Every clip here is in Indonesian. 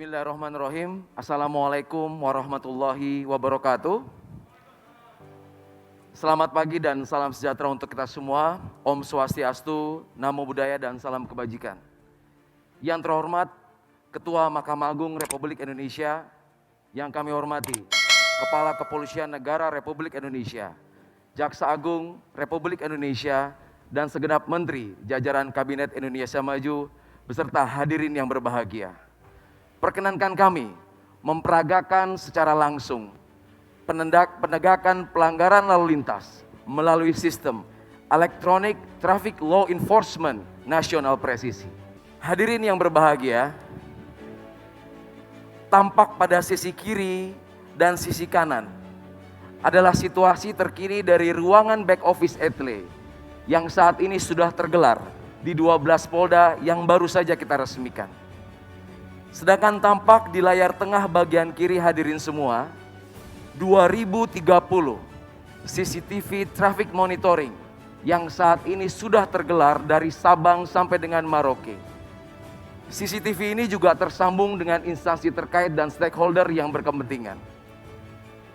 Bismillahirrahmanirrahim. Assalamualaikum warahmatullahi wabarakatuh. Selamat pagi dan salam sejahtera untuk kita semua. Om Swastiastu, Namo Buddhaya dan salam kebajikan. Yang terhormat Ketua Mahkamah Agung Republik Indonesia, yang kami hormati Kepala Kepolisian Negara Republik Indonesia, Jaksa Agung Republik Indonesia, dan segenap Menteri jajaran Kabinet Indonesia Maju beserta hadirin yang berbahagia. Perkenankan kami memperagakan secara langsung penegakan pelanggaran lalu lintas melalui sistem Electronic Traffic Law Enforcement Nasional Presisi. Hadirin yang berbahagia, tampak pada sisi kiri dan sisi kanan adalah situasi terkini dari ruangan back office Etle yang saat ini sudah tergelar di 12 Polda yang baru saja kita resmikan. Sedangkan tampak di layar tengah bagian kiri hadirin semua, 2030 CCTV traffic monitoring yang saat ini sudah tergelar dari Sabang sampai dengan Merauke. CCTV ini juga tersambung dengan instansi terkait dan stakeholder yang berkepentingan.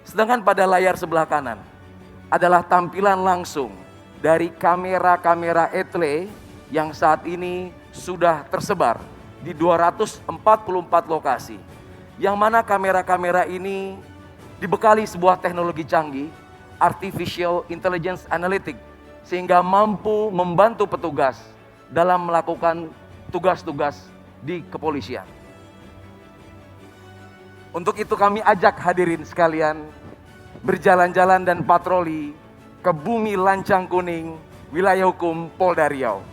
Sedangkan pada layar sebelah kanan adalah tampilan langsung dari kamera-kamera Etle yang saat ini sudah tersebar di 244 lokasi, yang mana kamera-kamera ini dibekali sebuah teknologi canggih, Artificial Intelligence Analytics, sehingga mampu membantu petugas dalam melakukan tugas-tugas di kepolisian. Untuk itu kami ajak hadirin sekalian berjalan-jalan dan patroli ke bumi Lancang Kuning, wilayah hukum Polda Riau.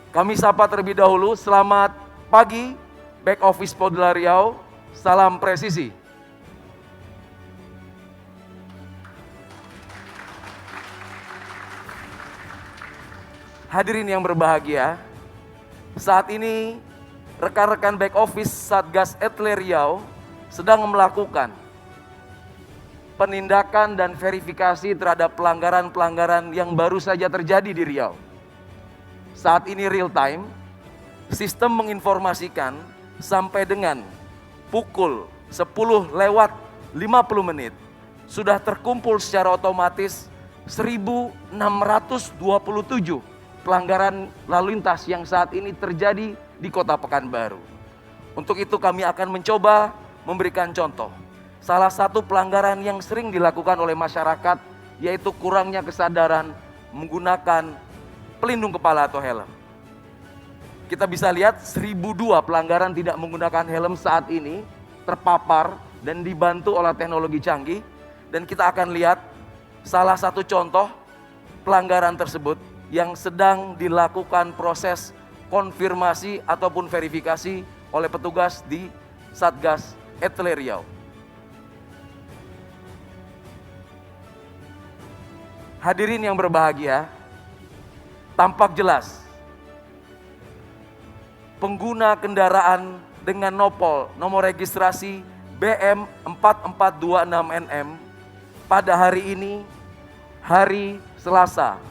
Kami sapa terlebih dahulu, selamat pagi back office Polda Riau, salam presisi. Hadirin yang berbahagia, saat ini rekan-rekan back office Satgas Etle Riau sedang melakukan penindakan dan verifikasi terhadap pelanggaran-pelanggaran yang baru saja terjadi di Riau. Saat ini real time, sistem menginformasikan sampai dengan pukul 10 lewat 50 menit sudah terkumpul secara otomatis 1627 pelanggaran lalu lintas yang saat ini terjadi di Kota Pekanbaru. Untuk itu kami akan mencoba memberikan contoh. Salah satu pelanggaran yang sering dilakukan oleh masyarakat yaitu kurangnya kesadaran menggunakan pelindung kepala atau helm. Kita bisa lihat 1002 pelanggaran tidak menggunakan helm saat ini terpapar dan dibantu oleh teknologi canggih. Dan kita akan lihat salah satu contoh pelanggaran tersebut yang sedang dilakukan proses konfirmasi ataupun verifikasi oleh petugas di Satgas Etle Riau. Hadirin yang berbahagia, tampak jelas pengguna kendaraan dengan nomor registrasi BM4426NM pada hari ini, hari Selasa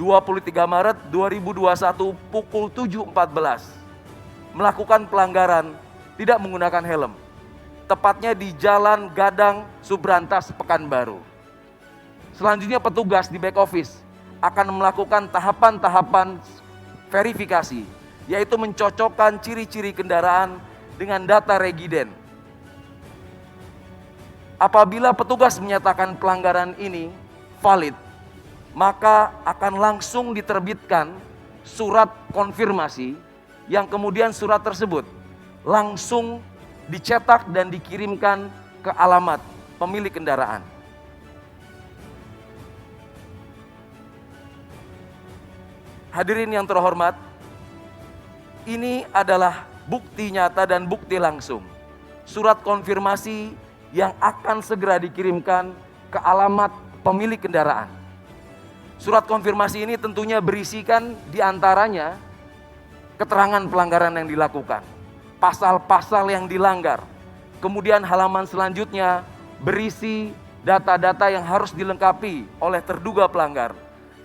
23 Maret 2021 pukul 7.14 melakukan pelanggaran tidak menggunakan helm, tepatnya di Jalan Gadang Subrantas Pekanbaru. Selanjutnya petugas di back office akan melakukan tahapan-tahapan verifikasi, yaitu mencocokkan ciri-ciri kendaraan dengan data regiden. Apabila petugas menyatakan pelanggaran ini valid, maka akan langsung diterbitkan surat konfirmasi yang kemudian surat tersebut langsung dicetak dan dikirimkan ke alamat pemilik kendaraan. Hadirin yang terhormat, ini adalah bukti nyata dan bukti langsung. Surat konfirmasi yang akan segera dikirimkan ke alamat pemilik kendaraan. Surat konfirmasi ini tentunya berisikan diantaranya keterangan pelanggaran yang dilakukan, pasal-pasal yang dilanggar. Kemudian halaman selanjutnya berisi data-data yang harus dilengkapi oleh terduga pelanggar.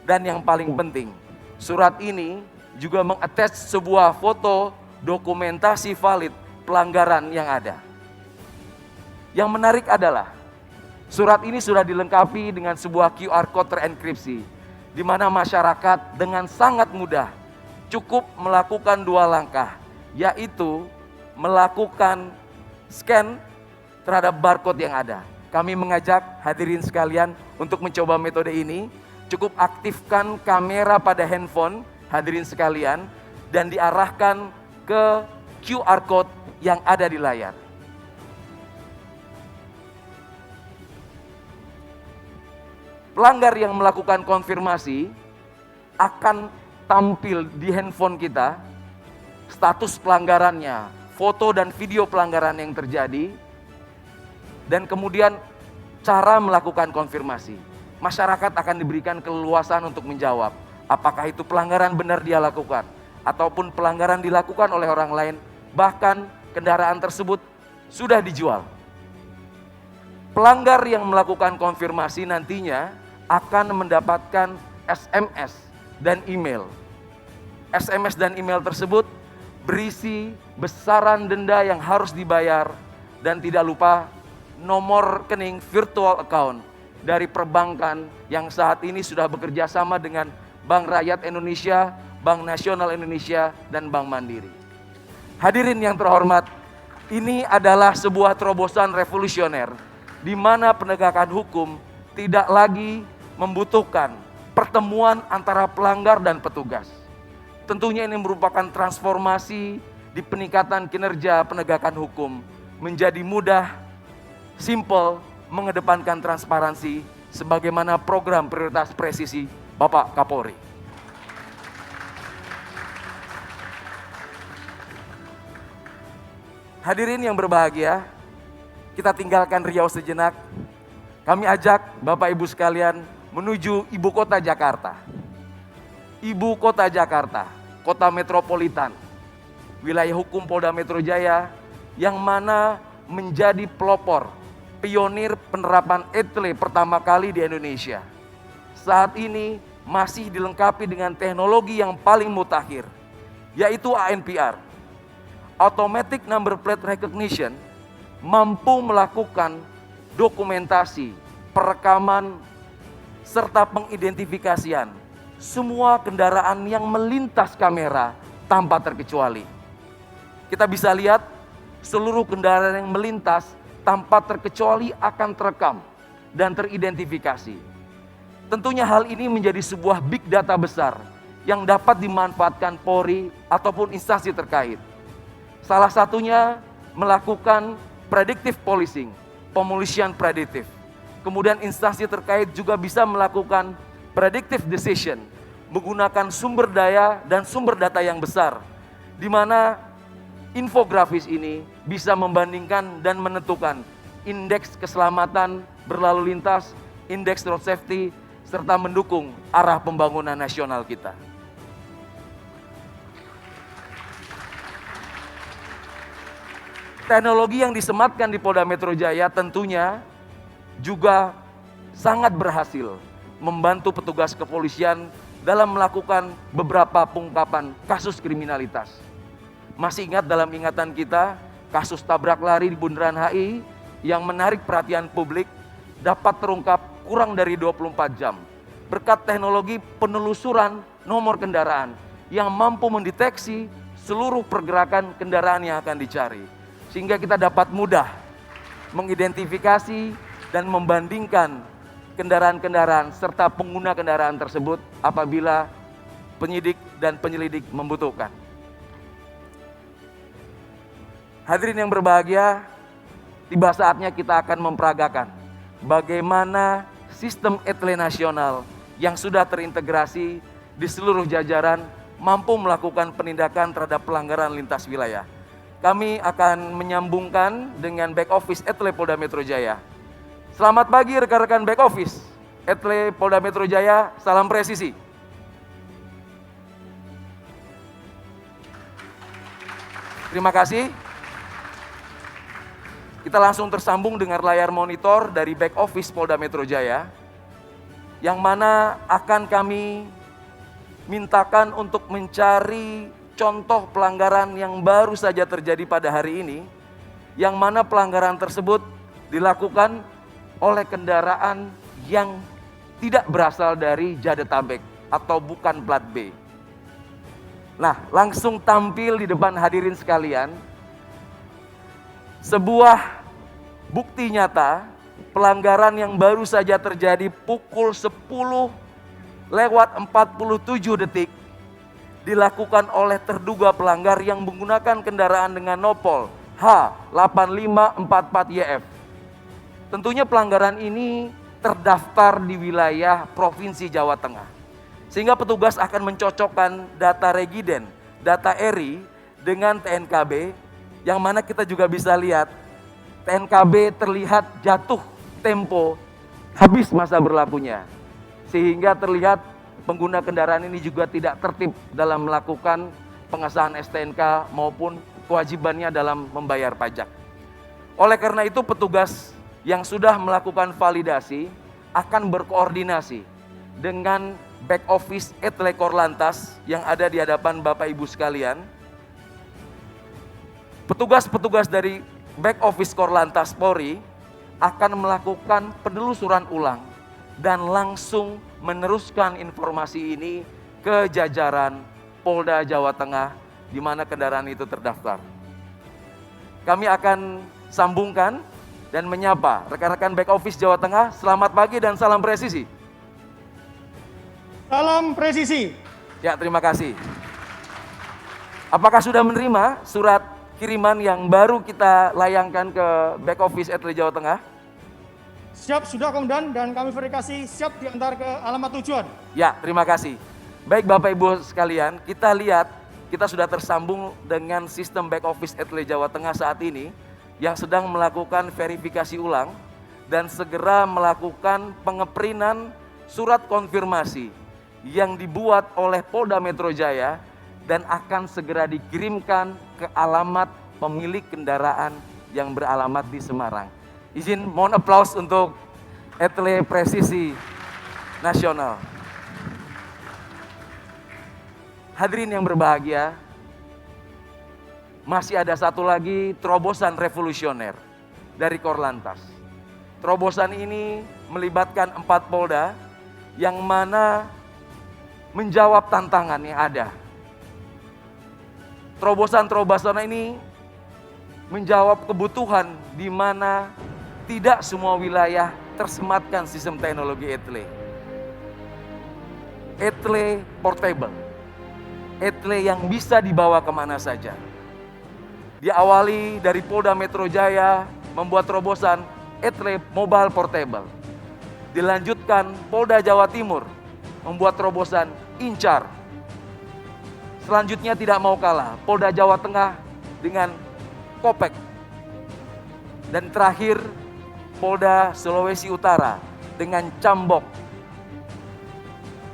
Dan yang paling penting, surat ini juga mengattach sebuah foto dokumentasi valid pelanggaran yang ada. Yang menarik adalah surat ini sudah dilengkapi dengan sebuah QR code terenkripsi, di mana masyarakat dengan sangat mudah cukup melakukan 2 langkah, yaitu melakukan scan terhadap barcode yang ada. Kami mengajak hadirin sekalian untuk mencoba metode ini. Cukup aktifkan kamera pada handphone hadirin sekalian dan diarahkan ke QR code yang ada di layar. Pelanggar yang melakukan konfirmasi akan tampil di handphone kita status pelanggarannya, foto dan video pelanggaran yang terjadi, dan kemudian cara melakukan konfirmasi. Masyarakat akan diberikan keleluasan untuk menjawab apakah itu pelanggaran benar dia lakukan ataupun pelanggaran dilakukan oleh orang lain, bahkan kendaraan tersebut sudah dijual. Pelanggar yang melakukan konfirmasi nantinya akan mendapatkan SMS dan email. SMS dan email tersebut berisi besaran denda yang harus dibayar dan tidak lupa nomor rekening virtual account dari perbankan yang saat ini sudah bekerja sama dengan Bank Rakyat Indonesia, Bank Nasional Indonesia, dan Bank Mandiri. Hadirin yang terhormat, ini adalah sebuah terobosan revolusioner di mana penegakan hukum tidak lagi membutuhkan pertemuan antara pelanggar dan petugas. Tentunya ini merupakan transformasi di peningkatan kinerja penegakan hukum menjadi mudah, simple, mengedepankan transparansi sebagaimana program prioritas presisi Bapak Kapolri. Hadirin yang berbahagia, kita tinggalkan Riau sejenak. Kami ajak Bapak Ibu sekalian menuju ibu kota Jakarta. Ibu kota Jakarta, kota metropolitan, wilayah hukum Polda Metro Jaya yang mana menjadi pelopor, pionir penerapan ETLE pertama kali di Indonesia. Saat ini masih dilengkapi dengan teknologi yang paling mutakhir, yaitu ANPR, Automatic Number Plate Recognition, mampu melakukan dokumentasi, perekaman, serta pengidentifikasian semua kendaraan yang melintas kamera tanpa terkecuali. Kita bisa lihat seluruh kendaraan yang melintas tanpa terkecuali akan terekam dan teridentifikasi. Tentunya hal ini menjadi sebuah big data besar yang dapat dimanfaatkan Polri ataupun instansi terkait. Salah satunya melakukan predictive policing, pemolisian prediktif. Kemudian instansi terkait juga bisa melakukan predictive decision menggunakan sumber daya dan sumber data yang besar, di mana infografis ini bisa membandingkan dan menentukan indeks keselamatan berlalu lintas, indeks road safety, serta mendukung arah pembangunan nasional kita. Teknologi yang disematkan di Polda Metro Jaya tentunya juga sangat berhasil membantu petugas kepolisian dalam melakukan beberapa pengungkapan kasus kriminalitas. Masih ingat dalam ingatan kita kasus tabrak lari di Bundaran HI yang menarik perhatian publik dapat terungkap kurang dari 24 jam berkat teknologi penelusuran nomor kendaraan yang mampu mendeteksi seluruh pergerakan kendaraan yang akan dicari, sehingga kita dapat mudah mengidentifikasi dan membandingkan kendaraan-kendaraan serta pengguna kendaraan tersebut apabila penyidik dan penyelidik membutuhkan. Hadirin yang berbahagia, tiba saatnya kita akan memperagakan bagaimana sistem ETLE nasional yang sudah terintegrasi di seluruh jajaran mampu melakukan penindakan terhadap pelanggaran lintas wilayah. Kami akan menyambungkan dengan back office ETLE Polda Metro Jaya. Selamat pagi rekan-rekan back office ETLE Polda Metro Jaya, salam presisi. Terima kasih. Kita langsung tersambung dengan layar monitor dari back office Polda Metro Jaya, yang mana akan kami mintakan untuk mencari contoh pelanggaran yang baru saja terjadi pada hari ini, yang mana pelanggaran tersebut dilakukan oleh kendaraan yang tidak berasal dari Jabodetabek atau bukan plat B. Nah, langsung tampil di depan hadirin sekalian sebuah bukti nyata pelanggaran yang baru saja terjadi pukul 10:47 dilakukan oleh terduga pelanggar yang menggunakan kendaraan dengan nopol H8544YF. Tentunya pelanggaran ini terdaftar di wilayah Provinsi Jawa Tengah. Sehingga petugas akan mencocokkan data regiden, data ERI dengan TNKB, yang mana kita juga bisa lihat TNKB terlihat jatuh tempo habis masa berlakunya. Sehingga terlihat pengguna kendaraan ini juga tidak tertib dalam melakukan pengesahan STNK maupun kewajibannya dalam membayar pajak. Oleh karena itu petugas yang sudah melakukan validasi akan berkoordinasi dengan back office Etle Korlantas yang ada di hadapan Bapak Ibu sekalian. Petugas-petugas dari back office Korlantas Polri akan melakukan penelusuran ulang dan langsung meneruskan informasi ini ke jajaran Polda Jawa Tengah di mana kendaraan itu terdaftar. Kami akan sambungkan dan menyapa rekan-rekan back office Jawa Tengah. Selamat pagi dan salam presisi. Salam presisi. Ya, terima kasih. Apakah sudah menerima surat kiriman yang baru kita layangkan ke back office Etle Jawa Tengah? Siap, sudah Komandan, dan kami verifikasi siap diantar ke alamat tujuan. Ya, terima kasih. Baik Bapak Ibu sekalian, kita lihat kita sudah tersambung dengan sistem back office Etle Jawa Tengah saat ini yang sedang melakukan verifikasi ulang dan segera melakukan pengeprintan surat konfirmasi yang dibuat oleh Polda Metro Jaya dan akan segera dikirimkan ke alamat pemilik kendaraan yang beralamat di Semarang. Izin mohon aplaus untuk Etle Presisi Nasional. Hadirin yang berbahagia, masih ada satu lagi terobosan revolusioner dari Korlantas. Terobosan ini melibatkan 4 Polda yang mana menjawab tantangan yang ada. Terobosan-terobosan ini menjawab kebutuhan di mana tidak semua wilayah tersematkan sistem teknologi Etle. Etle portable. Etle yang bisa dibawa kemana saja. Diawali dari Polda Metro Jaya membuat terobosan Etle mobile portable. Dilanjutkan Polda Jawa Timur membuat terobosan Incar. Selanjutnya tidak mau kalah, Polda Jawa Tengah dengan Kopek. Dan terakhir Polda Sulawesi Utara dengan Cambok.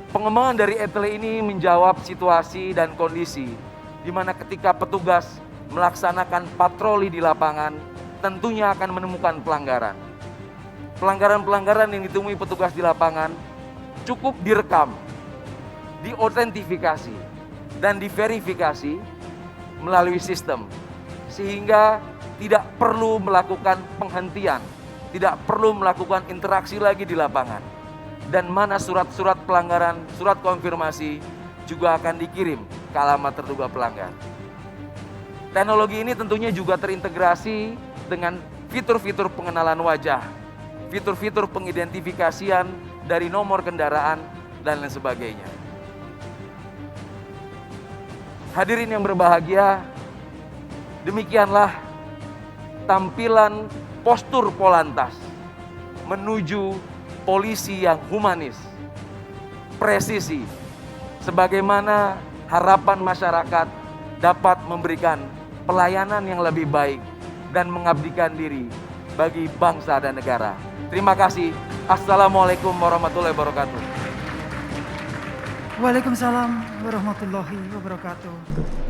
Pengembangan dari Etle ini menjawab situasi dan kondisi di mana ketika petugas melaksanakan patroli di lapangan tentunya akan menemukan pelanggaran. Pelanggaran-pelanggaran yang ditemui petugas di lapangan cukup direkam, diautentifikasi, dan diverifikasi melalui sistem. Sehingga tidak perlu melakukan penghentian, tidak perlu melakukan interaksi lagi di lapangan. Dan mana surat-surat pelanggaran, surat konfirmasi juga akan dikirim ke alamat terduga pelanggar. Teknologi ini tentunya juga terintegrasi dengan fitur-fitur pengenalan wajah, fitur-fitur pengidentifikasian dari nomor kendaraan, dan lain sebagainya. Hadirin yang berbahagia, demikianlah tampilan postur Polantas menuju polisi yang humanis, presisi, sebagaimana harapan masyarakat dapat memberikan pelayanan yang lebih baik dan mengabdikan diri bagi bangsa dan negara. Terima kasih. Assalamualaikum warahmatullahi wabarakatuh. Waalaikumsalam warahmatullahi wabarakatuh.